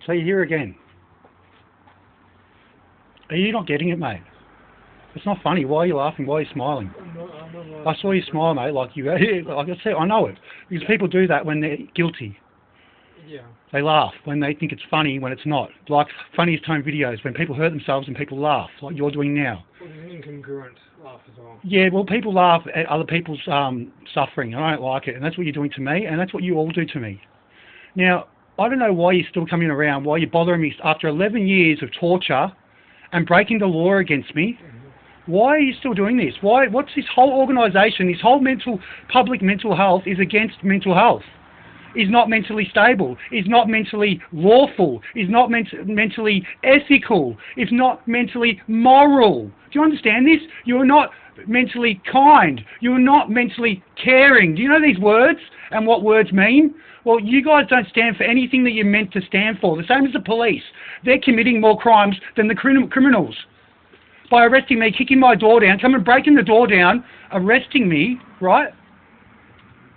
So you're here again. Are you not getting it, mate? It's not funny. Why are you laughing? Why are you smiling? I saw you smile, mate, like you... Like I said, I know it. Because people do that when they're guilty. Yeah. They laugh when they think it's funny when it's not. Like funniest home videos, when people hurt themselves and people laugh, like you're doing now. Well, there's an incongruent laugh as well. Yeah, well, people laugh at other people's suffering, and I don't like it, and that's what you're doing to me, and that's what you all do to me. Now, I don't know why you're still coming around, why you're bothering me after 11 years of torture and breaking the law against me. Why are you still doing this? Why? What's this whole organisation, this whole public mental health is against mental health? Is not mentally stable, is not mentally lawful, is not mentally ethical, is not mentally moral. Do you understand this? You are not mentally kind. You are not mentally caring. Do you know these words and what words mean? Well, you guys don't stand for anything that you're meant to stand for. The same as the police. They're committing more crimes than the criminals. By arresting me, kicking my door down, coming breaking the door down, arresting me, right?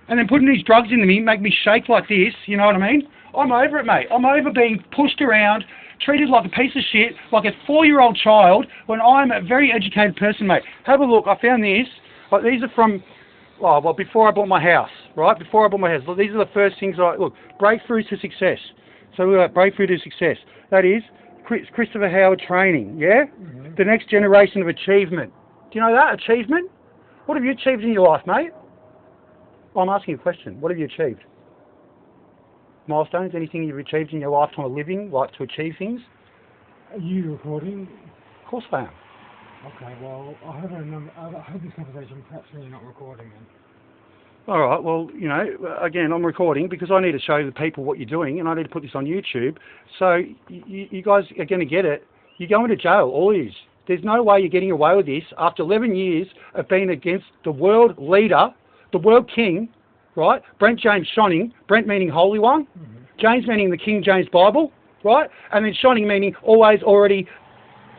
And then putting these drugs into me, make me shake like this, you know what I mean? I'm over it, mate. I'm over being pushed around, treated like a piece of shit, like a 4-year-old child, when I'm a very educated person, mate. Have a look. I found these. Like, these are from, well, before I bought my house, right? Before I bought my house. Look, these are the first things look, breakthroughs to success. So we've got breakthrough to success. That is Christopher Howard training, yeah? Mm-hmm. The next generation of achievement. Do you know that? Achievement? What have you achieved in your life, mate? I'm asking you a question. What have you achieved? Milestones? Anything you've achieved in your lifetime of living, like to achieve things? Are you recording? Of course I am. Okay, well, I hope this conversation perhaps when you're not recording then. All right, well, you know, again, I'm recording because I need to show the people what you're doing, and I need to put this on YouTube. So you guys are going to get it. You're going to jail, all of you. There's no way you're getting away with this after 11 years of being against the world leader, the world king, right? Brent James Schoning, Brent meaning Holy One, James meaning the King James Bible, right? And then Schoning meaning always, already,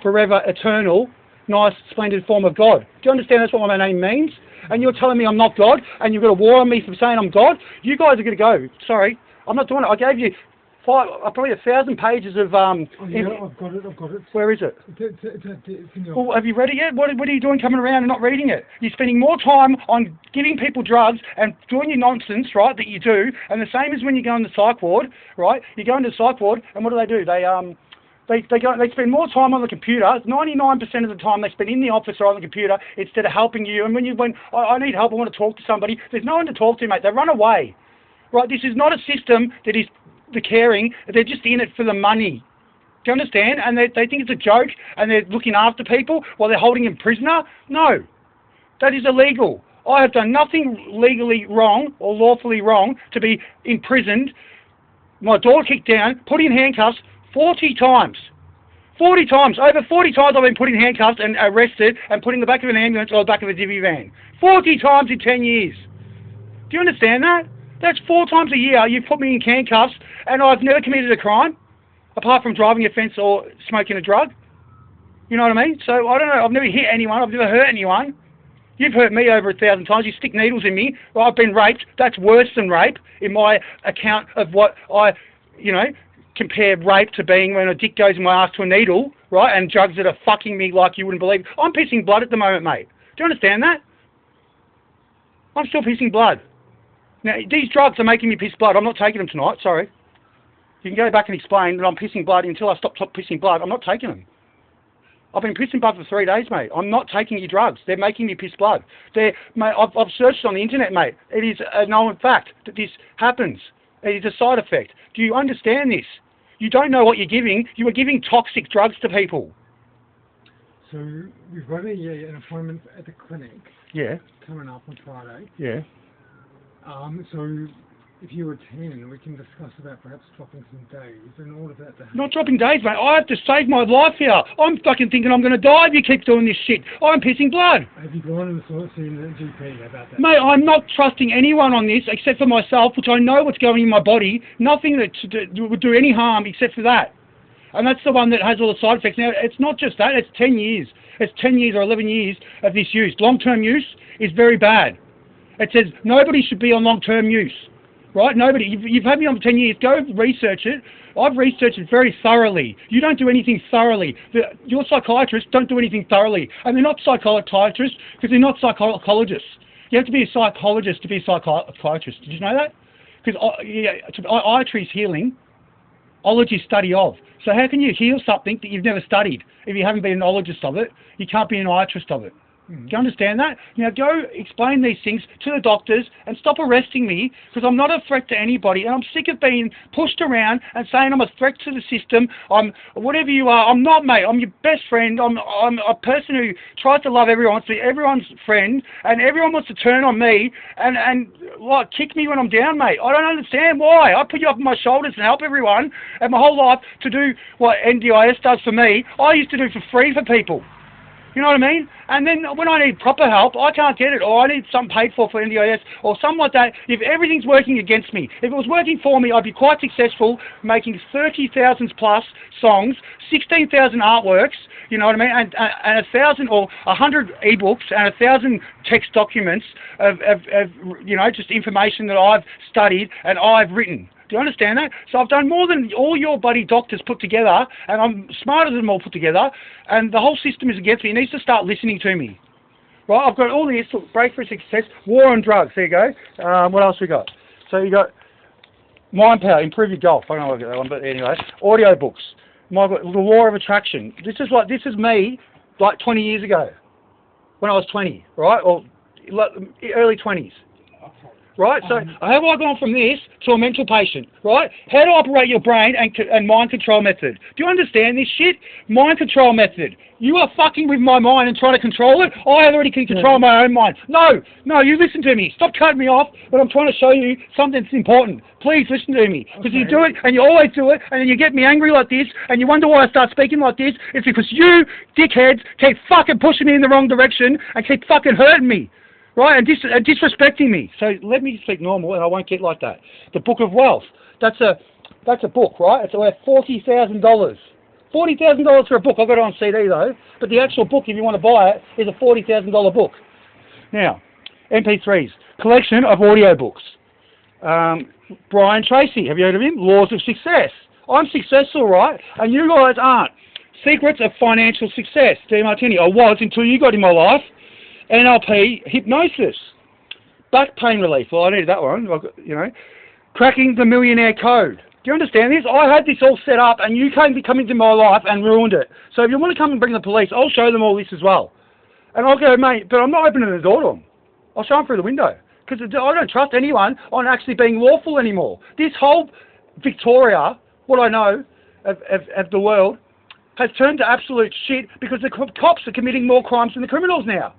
forever, eternal, nice, splendid form of God. Do you understand that's what my name means? And you're telling me I'm not God, and you've got a war on me for saying I'm God? You guys are going to go, sorry, I'm not doing it. I gave you probably 1,000 pages of... I've got it. Where is it? Well, have you read it yet? What are you doing coming around and not reading it? You're spending more time on giving people drugs and doing your nonsense, right, that you do, and the same as when you go in the psych ward, right? You go into the psych ward, and what do? They spend more time on the computer. 99% of the time they spend in the office or on the computer instead of helping you. And when I need help, I want to talk to somebody, there's no one to talk to, mate. They run away. Right? This is not a system that is the caring. They're just in it for the money. Do you understand? And they think it's a joke and they're looking after people while they're holding them prisoner. No. That is illegal. I have done nothing legally wrong or lawfully wrong to be imprisoned, my door kicked down, put in handcuffs 40 times. 40 times. Over 40 times I've been put in handcuffs and arrested and put in the back of an ambulance or the back of a divvy van. 40 times in 10 years. Do you understand that? That's 4 times a year you've put me in handcuffs and I've never committed a crime, apart from driving offence or smoking a drug. You know what I mean? So, I don't know, I've never hit anyone, I've never hurt anyone. You've hurt me over 1,000 times, you stick needles in me, well, I've been raped. That's worse than rape in my account of what I, compare rape to being when a dick goes in my ass to a needle, right, and drugs that are fucking me like you wouldn't believe. I'm pissing blood at the moment, mate. Do you understand that? I'm still pissing blood. Now, these drugs are making me piss blood. I'm not taking them tonight, sorry. You can go back and explain that I'm pissing blood until I stop pissing blood. I'm not taking them. I've been pissing blood for 3 days, mate. I'm not taking your drugs. They're making me piss blood. Mate, I've searched on the internet, mate. It is a known fact that this happens. It is a side effect. Do you understand this? You don't know what you're giving. You are giving toxic drugs to people. So we've got an appointment at the clinic. Yeah. Coming up on Friday. Yeah. So if you attend, we can discuss about perhaps dropping some days and all of that. Not dropping days, mate. I have to save my life here. I'm fucking thinking I'm going to die if you keep doing this shit. I'm pissing blood. Have you gone and seen the GP about that? Mate, I'm not trusting anyone on this except for myself, which I know what's going in my body. Nothing that would do any harm except for that. And that's the one that has all the side effects. Now, it's not just that. It's 10 years. It's 10 years or 11 years of this use. Long-term use is very bad. It says nobody should be on long-term use. right? Nobody. You've had me on for 10 years. Go research it. I've researched it very thoroughly. You don't do anything thoroughly. Your psychiatrists don't do anything thoroughly. And they're not psychiatrists because they're not psychologists. You have to be a psychologist to be a psychiatrist. Did you know that? Because iatry is healing. Ology is study of. So how can you heal something that you've never studied? If you haven't been an ologist of it, you can't be an iatrist of it. Do you understand that? Now go explain these things to the doctors and stop arresting me, because I'm not a threat to anybody, and I'm sick of being pushed around and saying I'm a threat to the system. I'm whatever you are. I'm not, mate. I'm your best friend. I'm a person who tries to love everyone, to be everyone's friend, and everyone wants to turn on me and like kick me when I'm down, mate. I don't understand why. I put you up on my shoulders and help everyone, and my whole life to do what NDIS does for me, I used to do for free for people. You know what I mean? And then when I need proper help, I can't get it, or I need something paid for NDIS, or something like that. If everything's working against me, if it was working for me, I'd be quite successful, making 30,000 plus songs, 16,000 artworks, you know what I mean, and 1,000 or 100 ebooks and 1,000 text documents of you know, just information that I've studied and I've written. Do you understand that? So I've done more than all your buddy doctors put together, and I'm smarter than them all put together, and the whole system is against me. It needs to start listening to me. Right? I've got all this, breakthrough success, war on drugs. There you go. What else we got? So you got mind power, improve your golf. I don't know if I got that one, but anyway. Audio books. The law of attraction. This is me like 20 years ago, when I was 20, right? Or early 20s. Right, so how have I gone from this to a mental patient, right? How to operate your brain and mind control method. Do you understand this shit? Mind control method. You are fucking with my mind and trying to control it. I already can control my own mind. No, you listen to me. Stop cutting me off, but I'm trying to show you something that's important. Please listen to me. Because you do it, and you always do it, and then you get me angry like this, and you wonder why I start speaking like this. It's because you, dickheads, keep fucking pushing me in the wrong direction and keep fucking hurting me. Right, and disrespecting me. So let me speak normal, and I won't get like that. The Book of Wealth. That's a book, right? It's worth $40,000. $40,000 for a book. I've got it on CD though. But the actual book, if you want to buy it, is a $40,000 book. Now, MP3s, collection of audio books. Brian Tracy, have you heard of him? Laws of Success. I'm successful, right? And you guys aren't. Secrets of Financial Success. D. Martini. I was until you got in my life. NLP, hypnosis, back pain relief. Well, I needed that one. You know, cracking the millionaire code. Do you understand this? I had this all set up, and you came into my life and ruined it. So if you want to come and bring the police, I'll show them all this as well. And I'll go, mate, but I'm not opening the door to them. I'll show them through the window, because I don't trust anyone on actually being lawful anymore. This whole Victoria, what I know of the world, has turned to absolute shit because the cops are committing more crimes than the criminals now.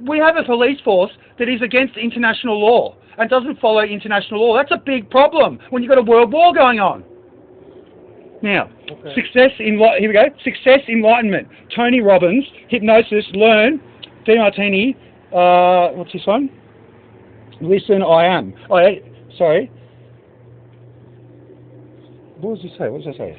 We have a police force that is against international law and doesn't follow international law. That's a big problem when you've got a world war going on. Now, Success Enlightenment. Tony Robbins, Hypnosis, Learn, D. Martini, what's this one? Listen, I Am. Sorry. What does it say? What does it say?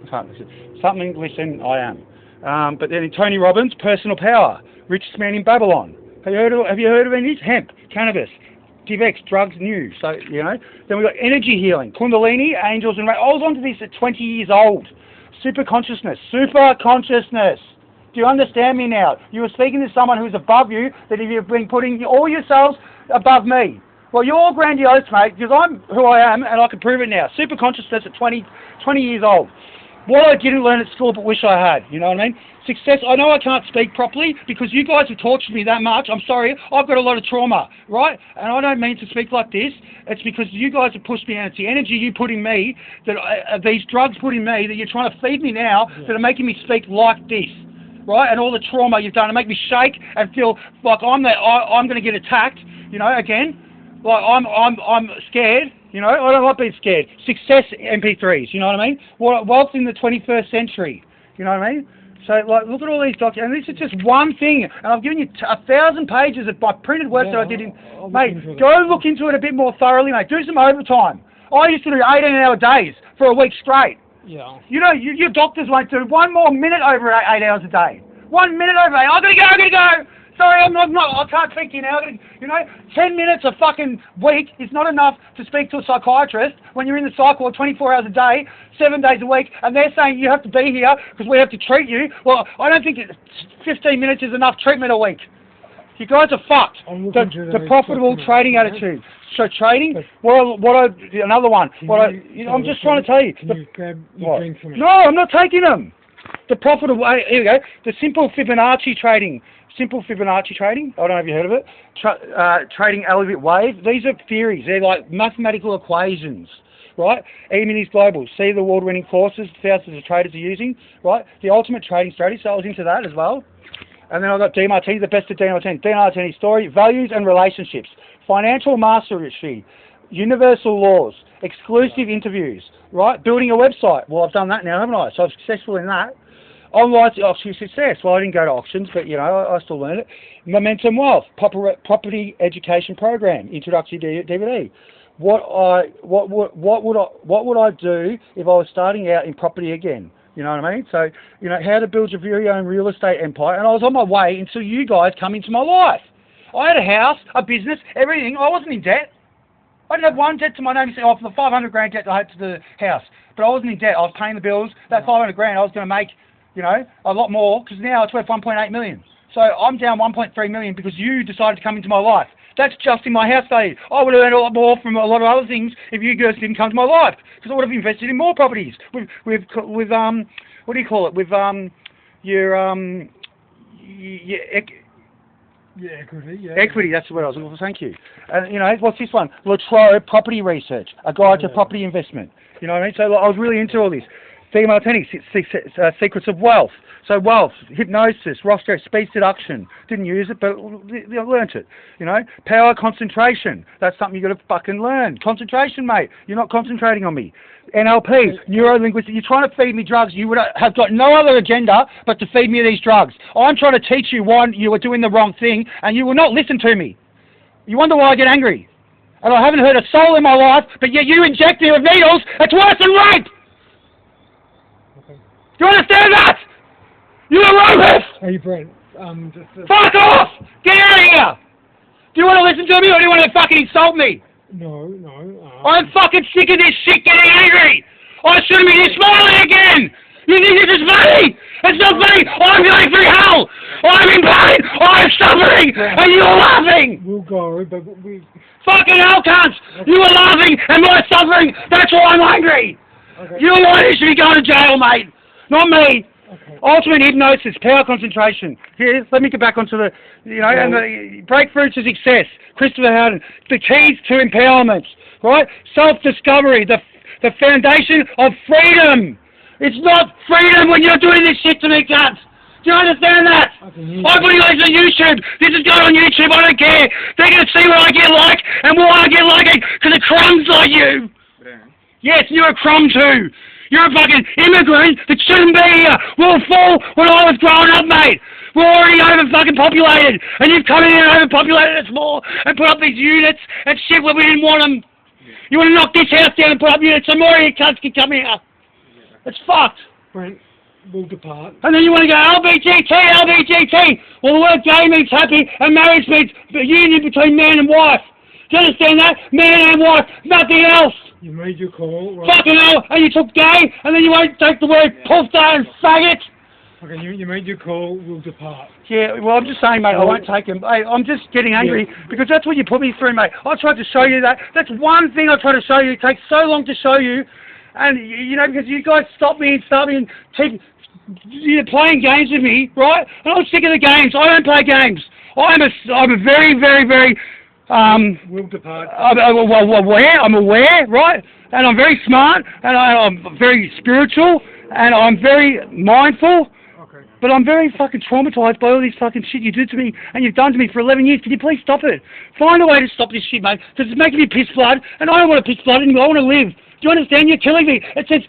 I can't listen. Something, listen, I am. But then Tony Robbins, Personal Power. Richest Man in Babylon. Have you heard of any of these? Hemp, cannabis, DivX, drugs, new. So, you know. Then we've got energy healing, Kundalini, angels and... I was onto this at 20 years old. Super consciousness. Do you understand me now? You were speaking to someone who's above you, that if you've been putting all yourselves above me. Well, you're all grandiose, mate, because I'm who I am, and I can prove it now. Super consciousness at 20 years old. What I didn't learn at school but wish I had, you know what I mean? Success, I know I can't speak properly because you guys have tortured me that much. I'm sorry, I've got a lot of trauma, right? And I don't mean to speak like this. It's because you guys have pushed me and it's the energy you put in me, that these drugs put in me, that you're trying to feed me now, that are making me speak like this, right? And all the trauma you've done to make me shake and feel like I'm going to get attacked, you know, again. Like I'm scared. You know, I don't like being scared. Success MP3s, you know what I mean? Wealth in the 21st century, you know what I mean? So, like, look at all these documents, and this is just one thing, and I've given you 1,000 pages of my printed work that I did in... Mate, go look into it a bit more thoroughly, mate. Do some overtime. I used to do 18-hour days for a week straight. Yeah. You know, your doctors won't do one more minute over 8 hours a day. 1 minute over 8. I gotta go. Sorry, I'm not, I can't speak to you now. You know, 10 minutes a fucking week is not enough to speak to a psychiatrist when you're in the psych ward 24 hours a day, 7 days a week, and they're saying you have to be here because we have to treat you. Well, I don't think 15 minutes is enough treatment a week. You guys are fucked. The profitable trading attitude. So trading, another one. I'm just trying to tell you. Can you grab your drink from me? No, I'm not taking them. The profitable, here we go. The simple Fibonacci trading. Simple Fibonacci trading. I don't know if you heard of it. Trading Elliott wave. These are theories. They're like mathematical equations. Right? E-minis Global. See the award-winning courses thousands of traders are using. Right? The ultimate trading strategy. So I was into that as well. And then I've got DeMartini, the best of DeMartini. DeMartini's story, values and relationships, financial mastery, universal laws, exclusive interviews, right? Building a website. Well, I've done that now, haven't I? So I'm successful in that. Online auction success. Well, I didn't go to auctions, but you know, I still learned it. Momentum Wealth, property education program, introductory DVD. What would I do if I was starting out in property again? You know what I mean? So, you know, how to build your very own real estate empire. And I was on my way until you guys come into my life. I had a house, a business, everything. I wasn't in debt. I didn't have one debt to my name. For the 500 grand debt I had to the house. But I wasn't in debt. I was paying the bills. That 500 grand I was going to make, you know, a lot more because now it's worth 1.8 million. So I'm down 1.3 million because you decided to come into my life. That's just in my house value. I would have earned a lot more from a lot of other things if you guys didn't come to my life, because I would have invested in more properties with what do you call it? With equity. Yeah. Equity. That's what I was looking for. Thank you. And you know, what's this one? Latrobe Property Research, a guide to property investment. You know what I mean? So I was really into all this. DeMartini, Secrets of Wealth. So wealth, hypnosis, rostro, speed seduction. Didn't use it, but I learnt it. You know, power concentration. That's something you got to fucking learn. Concentration, mate. You're not concentrating on me. NLP, neuro-linguistics. You're trying to feed me drugs. You would have got no other agenda but to feed me these drugs. I'm trying to teach you why you were doing the wrong thing, and you will not listen to me. You wonder why I get angry. And I haven't hurt a soul in my life, but yet you inject me with needles. It's worse than rape. Okay. Do you understand that? You're a rapist! Hey, Brent, Fuck off! Get out of here! Do you want to listen to me or do you want to fucking insult me? No. I'm fucking sick of this shit getting angry! I shouldn't be here smiling again! You think this is funny? It's not funny! I'm going through hell! I'm in pain! I'm suffering! And you're laughing! We'll go, but we... Fucking hell, cunts! You are laughing and we're suffering! That's why I'm angry! Okay. You're the one who should be going to jail, mate! Not me! Okay. Ultimate hypnosis, power concentration. Here, let me get back onto the, you know, and the breakthrough to success. Christopher Howden, the keys to empowerment, right? Self-discovery, the foundation of freedom. It's not freedom when you're doing this shit to me, cunts. Do you understand that? I put it on YouTube. This is going on YouTube. I don't care. They're going to see what I get like and why I get like it because of crumbs like you. Yeah. Yes, you're a crumb too. You're a fucking immigrant that shouldn't be here. We were full when I was growing up, mate. We're already over-fucking populated. And you've come in and overpopulated us more and put up these units and shit where we didn't want them. Yeah. You want to knock this house down and put up units so more of you cunts can come here. Yeah. It's fucked. Brent, we'll depart. And then you want to go, LBGT. Well, the word gay means happy and marriage means the union between man and wife. Do you understand that? Man and wife, nothing else. You made your call, right? Fucking hell, and you took gay, and then you won't take the word pulsar and faggot. Okay, you made your call, we'll depart. Yeah, well, I'm just saying, mate, I won't take him. Hey, I'm just getting angry, because that's what you put me through, mate. I tried to show you that. That's one thing I try to show you. It takes so long to show you, and, you know, because you guys stop me and you're playing games with me, right? And I'm sick of the games. I don't play games. I'm a very, very, very... we'll depart. I'm aware, right? And I'm very smart, and I'm very spiritual, and I'm very mindful. Okay. But I'm very fucking traumatized by all this fucking shit you did to me, and you've done to me for 11 years. Can you please stop it? Find a way to stop this shit, mate, because it's making me piss blood, and I don't want to piss blood anymore. I want to live. Do you understand? You're killing me. It says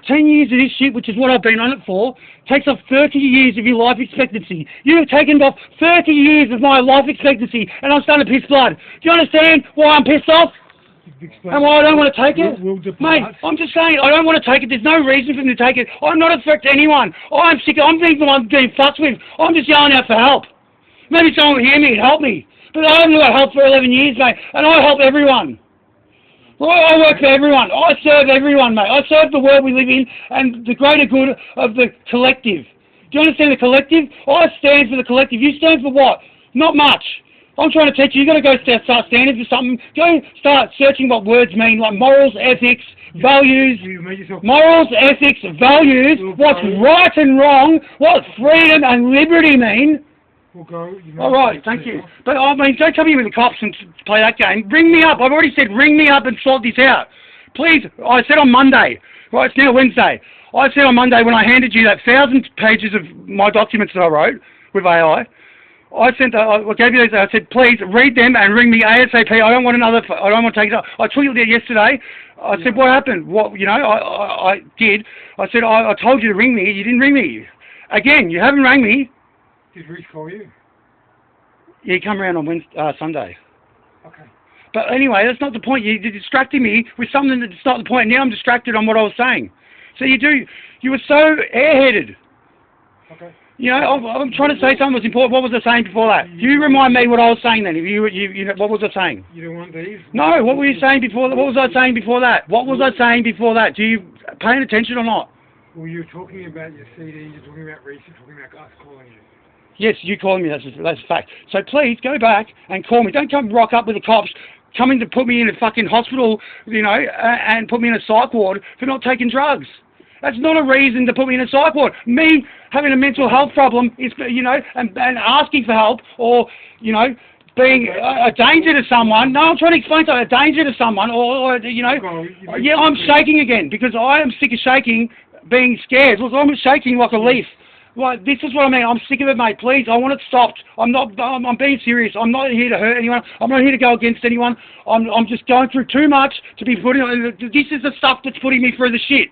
10 years of this shit, which is what I've been on it for, takes off 30 years of your life expectancy. You have taken off 30 years of my life expectancy, and I'm starting to piss blood. Do you understand why I'm pissed off? And why I don't want to take it? Mate, I'm just saying, I don't want to take it. There's no reason for me to take it. I'm not a threat to anyone. I'm sick. I'm being the one getting fucked with. I'm just yelling out for help. Maybe someone will hear me and help me. But I haven't got help for 11 years, mate, and I help everyone. Well, I work for everyone. I serve everyone, mate. I serve the world we live in and the greater good of the collective. Do you understand the collective? I stand for the collective. You stand for what? Not much. I'm trying to teach you. You've got to go start standing for something. Go start searching what words mean, like morals, ethics, values. Morals, ethics, values, what's right and wrong, what freedom and liberty mean. All right, thank you. But I mean, don't come here with the cops and play that game. Ring me up. I've already said ring me up and sort this out. Please, I said on Monday. Right, it's now Wednesday. I said on Monday when I handed you that 1,000 pages of my documents that I wrote with AI, I gave you these. I said, please read them and ring me ASAP. I don't want to take it up. I tweeted it yesterday. I said, what happened? What, you know, I did. I said, I told you to ring me. You didn't ring me. Again, you haven't rang me. Did Rich call you? Yeah, he come around on Sunday. Okay. But anyway, that's not the point. You're distracting me with something that's not the point. Now I'm distracted on what I was saying. So you were so airheaded. Okay. You know, I'm trying to say something was important. What was I saying before that? You remind me what I was saying then. You know, what was I saying? You don't want these? No, what were you saying before that? What was I saying before that? What was I saying before that? Do you paying attention or not? Well, you're talking about your CD, you're talking about Reese, you're talking about us calling you. Yes, you calling me, that's a fact. So please, go back and call me. Don't come rock up with the cops coming to put me in a fucking hospital, you know, and put me in a psych ward for not taking drugs. That's not a reason to put me in a psych ward. Me having a mental health problem is, you know, and asking for help or, you know, being a danger to someone. No, I'm trying to explain something. A danger to someone or you know, yeah, I'm shaking again because I am sick of shaking, being scared. Look, I'm shaking like a leaf. Like, this is what I mean. I'm sick of it, mate. Please, I want it stopped. I'm being serious. I'm not here to hurt anyone. I'm not here to go against anyone. I'm just going through too much to be putting on. This is the stuff that's putting me through the shit.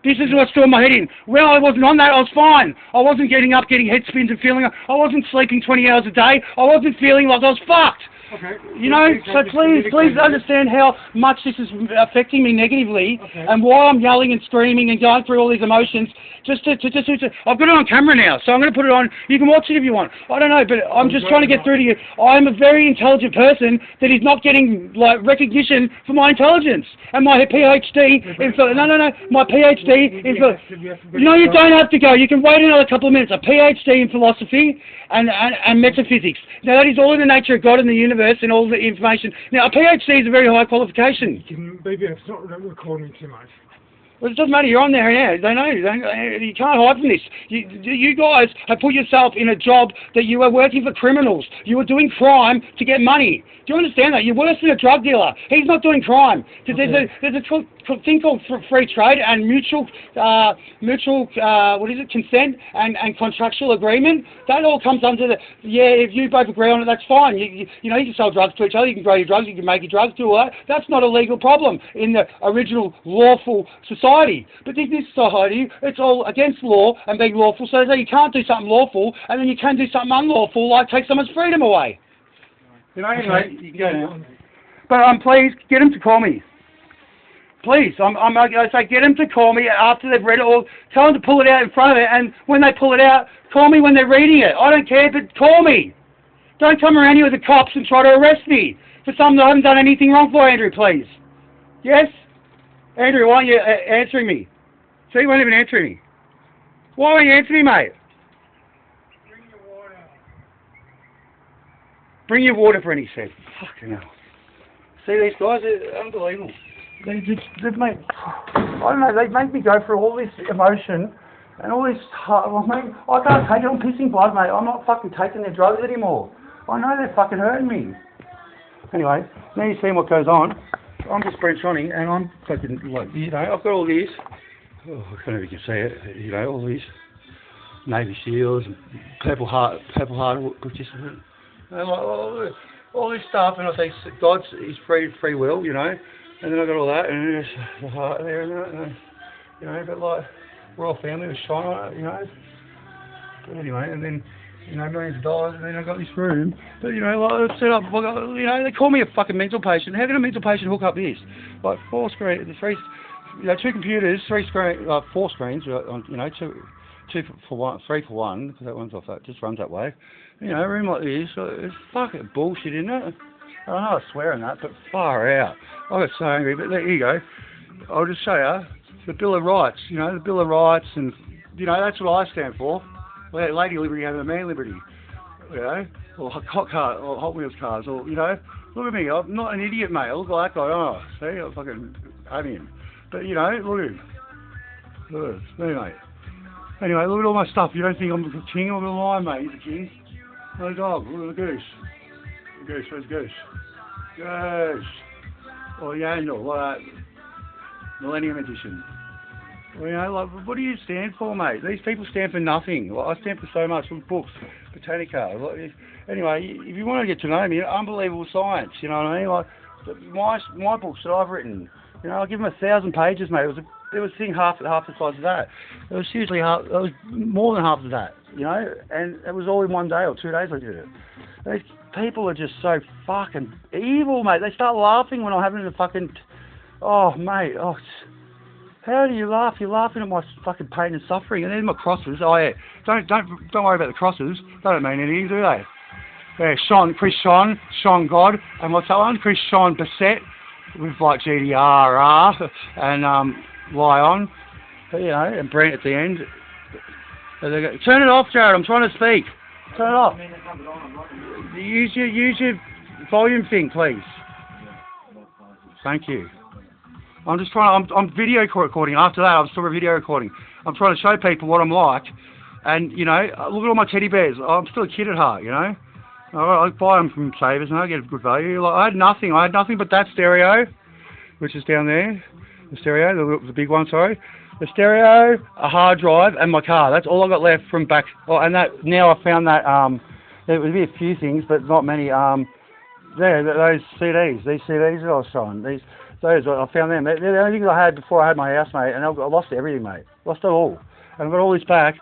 This is what's doing my head in. When I wasn't on that, I was fine. I wasn't getting up, getting head spins and feeling. I wasn't sleeping 20 hours a day. I wasn't feeling like I was fucked. Okay. You know, so please understand how much this is affecting me negatively, and why I'm yelling and screaming and going through all these emotions. I've got it on camera now, so I'm going to put it on. You can watch it if you want. I don't know, but I'm just trying to get through to you. I'm a very intelligent person that is not getting like recognition for my intelligence and my PhD in my PhD in no, you don't have to go. You can wait another couple of minutes. A PhD in philosophy and metaphysics. Now that is all in the nature of God and the universe and all the information. Now a PhD is a very high qualification. Maybe it's not recording too much. Well, it doesn't matter, you're on there, yeah, they know, you can't hide from this. You guys have put yourself in a job that you are working for criminals. You are doing crime to get money. Do you understand that? You're worse than a drug dealer. He's not doing crime. Because there's a thing called free trade and mutual consent and contractual agreement. That all comes under the, if you both agree on it, that's fine. You know, you can sell drugs to each other, you can grow your drugs, you can make your drugs, do all that. That's not a legal problem in the original lawful society. But in this society, it's all against law and being lawful, so you can't do something lawful, and then you can do something unlawful, like take someone's freedom away. You know, anyway, you can go now. But please, get him to call me. Please, I say get them to call me after they've read it, or tell them to pull it out in front of it, and when they pull it out, call me when they're reading it. I don't care, but call me. Don't come around here with the cops and try to arrest me for something I haven't done anything wrong for, Andrew, please. Yes? Andrew, why aren't you answering me? See, you won't even answer me. Why won't you answer me, mate? Bring your water. Bring your water, Brent, he said. Fucking hell. See, these guys are unbelievable. They make, I don't know, they make me go through all this emotion and all this, mate, I can't take it, I'm pissing blood, mate. I'm not fucking taking their drugs anymore. I know they're fucking hurting me. Anyway, now you see what goes on. I'm just Brent Schoning, and I'm fucking, like, you know, I've got all these, I don't know if you can see it, you know, all these Navy SEALs, and Purple Heart, participant, and like, all this stuff, and I say God's is free will, you know. And then I got all that, and there's the heart there, and you know, but like, royal family was shine on it, you know. But anyway, and then, you know, millions of dollars, and then I got this room. But, you know, like, I set up, you know, they call me a fucking mental patient. How can a mental patient hook up this? Like, 4 screens, 3, you know, 2 computers, 4 screens, you know, 2 for 1, 3 for 1, because that one's off that, just runs that way. You know, a room like this, it's fucking bullshit, isn't it? I know I swear on that, but far out. I got so angry, but there you go. I'll just show you the Bill of Rights, you know, the Bill of Rights, and, you know, that's what I stand for. Lady Liberty and the Man Liberty, you know, or Hot Wheels cars, or, you know, look at me, I'm not an idiot, mate. I look like that guy, oh, see, I fucking hate him. But, you know, look at him. Look at him, see, mate. Anyway, look at all my stuff. You don't think I'm the king? I'm the lion, mate. He's the king. Look at the dog. Look at the goose. The goose. Where's the goose? Goose. Or the angel. What? Millennium Edition. Well, you know, like, what do you stand for, mate? These people stand for nothing. Like, I stand for so much. Look, books, Botanica. Like, anyway, if you want to get to know me, unbelievable science. You know what I mean? Like, my books that I've written. You know, I give them 1,000 pages, mate. It was sitting half the size of that. It was seriously half. It was more than half of that. You know, and it was all in 1 day or 2 days I did it. These people are just so fucking evil, mate. They start laughing when I'm having a fucking. Oh, mate. Oh, how do you laugh? You're laughing at my fucking pain and suffering, and then my crosses. Oh yeah. Don't worry about the crosses. They don't mean anything, do they? Yeah, Chris Sean God, and what's that one? Chris Sean Bassett with like GDR and lie on, you know, and Brent at the end. Turn it off, Jared. I'm trying to speak. Turn it off. Use your volume thing, please. Thank you. I'm just trying. I'm video recording. After that, I'm still video recording. I'm trying to show people what I'm like, and you know, look at all my teddy bears. I'm still a kid at heart, you know. I buy them from Savers and I get a good value. Like, I had nothing but that stereo, which is down there. The stereo, the big one, sorry. The stereo, a hard drive, and my car. That's all I got left from back. Oh, and that now I found that there would be a few things, but not many. There, those CDs, these CDs that I was showing. Those I found them. They're the only things I had before I had my house, mate. And I lost everything, mate. Lost it all. And I got all this back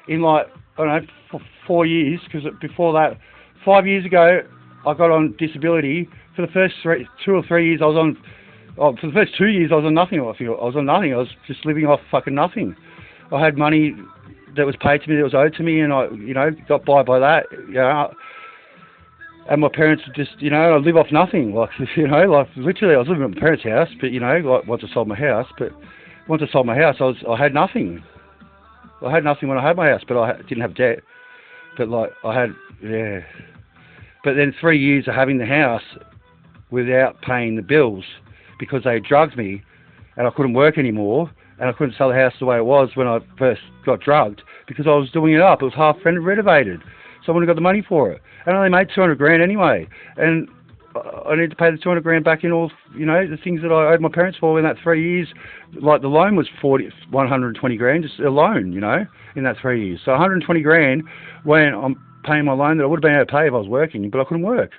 in like I don't know, for 4 years. Because before that, 5 years ago, I got on disability. For the first 2 or 3 years, I was on. Oh, for the first 2 years, I was on nothing. I was on nothing. I was just living off fucking nothing. I had money that was paid to me, that was owed to me, and I, you know, got by that. You know, and my parents would just, you know, I live off nothing. Like, you know, like literally, I was living at my parents' house, but you know, like once I sold my house, I had nothing. I had nothing when I had my house, but I didn't have debt. But like, I had, yeah. But then 3 years of having the house without paying the bills, because they drugged me and I couldn't work anymore and I couldn't sell the house the way it was when I first got drugged, because I was doing it up. It was half renovated, so I wouldn't have got the money for it. And I only made 200 grand anyway, and I need to pay the 200 grand back in all, you know, the things that I owed my parents for in that 3 years. Like the loan was 120 grand, just a loan, you know, in that 3 years. So 120 grand when I'm paying my loan that I would have been able to pay if I was working, but I couldn't work.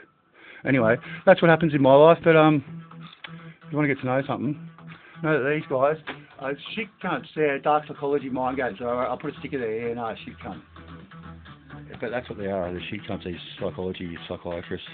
Anyway, that's what happens in my life. But you want to get to know something? Know that these guys are shit cunts. They're dark psychology mind games. So I'll put a sticker there. Yeah, no, shit cunt. But that's what they are. They're shit cunts. These psychology psychiatrists.